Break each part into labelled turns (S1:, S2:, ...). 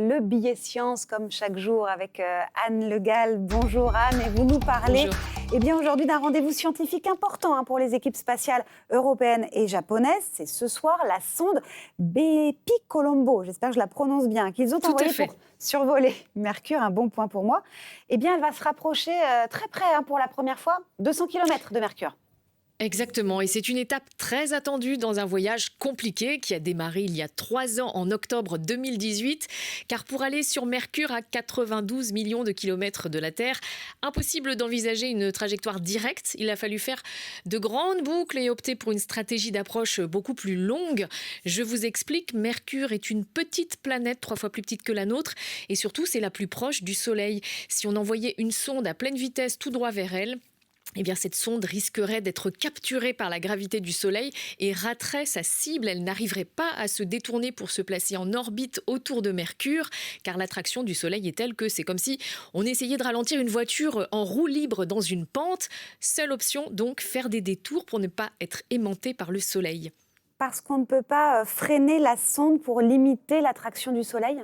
S1: le billet science, comme chaque jour, avec Anne Le Gall. Bonjour Anne, et vous nous parlez aujourd'hui d'un rendez-vous scientifique important pour les équipes spatiales européennes et japonaises. C'est ce soir la sonde Bepi Colombo, j'espère que je la prononce bien, qu'ils ont envoyée pour survoler Mercure, un bon point pour moi. Elle va se rapprocher très près pour la première fois, 200 km de Mercure.
S2: Exactement, et c'est une étape très attendue dans un voyage compliqué qui a démarré il y a 3 ans en octobre 2018, car pour aller sur Mercure à 92 millions de kilomètres de la Terre, impossible d'envisager une trajectoire directe. Il a fallu faire de grandes boucles et opter pour une stratégie d'approche beaucoup plus longue. Je vous explique, Mercure est une petite planète, 3 fois plus petite que la nôtre, et surtout c'est la plus proche du Soleil. Si on envoyait une sonde à pleine vitesse tout droit vers elle, cette sonde risquerait d'être capturée par la gravité du Soleil et raterait sa cible. Elle n'arriverait pas à se détourner pour se placer en orbite autour de Mercure, car l'attraction du Soleil est telle que c'est comme si on essayait de ralentir une voiture en roue libre dans une pente. Seule option, donc, faire des détours pour ne pas être aimanté par le Soleil.
S1: Parce qu'on ne peut pas freiner la sonde pour limiter l'attraction du Soleil ?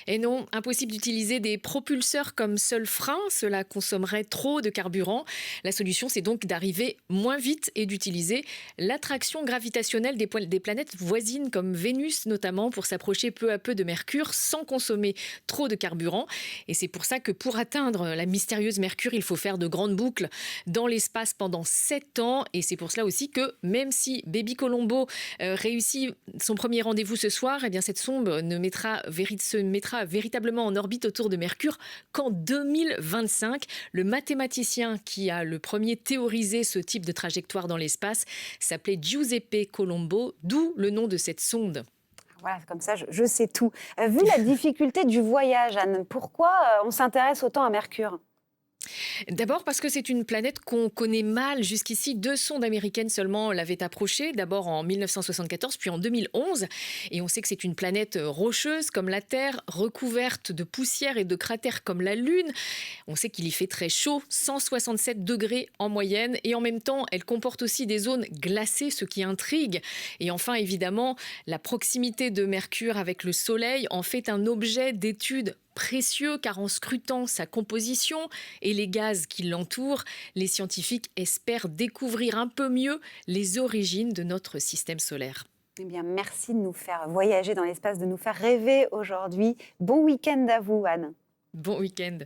S2: Et non, impossible d'utiliser des propulseurs comme seul frein, cela consommerait trop de carburant. La solution, c'est donc d'arriver moins vite et d'utiliser l'attraction gravitationnelle des planètes voisines comme Vénus notamment pour s'approcher peu à peu de Mercure sans consommer trop de carburant. Et c'est pour ça que pour atteindre la mystérieuse Mercure, il faut faire de grandes boucles dans l'espace pendant 7 ans. Et c'est pour cela aussi que même si Bepi Colombo réussit son premier rendez-vous ce soir, cette sonde se mettra véritablement en orbite autour de Mercure qu'en 2025. Le mathématicien qui a le premier théorisé ce type de trajectoire dans l'espace s'appelait Giuseppe Colombo, d'où le nom de cette sonde.
S1: Voilà, comme ça, je sais tout. Vu la difficulté du voyage, Anne, pourquoi on s'intéresse autant à Mercure ?
S2: D'abord parce que c'est une planète qu'on connaît mal. Jusqu'ici, 2 sondes américaines seulement l'avaient approchée, d'abord en 1974 puis en 2011. Et on sait que c'est une planète rocheuse comme la Terre, recouverte de poussière et de cratères comme la Lune. On sait qu'il y fait très chaud, 167 degrés en moyenne. Et en même temps, elle comporte aussi des zones glacées, ce qui intrigue. Et enfin, évidemment, la proximité de Mercure avec le Soleil en fait un objet d'étude précieux, car en scrutant sa composition et les gaz qui l'entourent, les scientifiques espèrent découvrir un peu mieux les origines de notre système solaire.
S1: Merci de nous faire voyager dans l'espace, de nous faire rêver aujourd'hui. Bon week-end à vous, Anne.
S2: Bon week-end.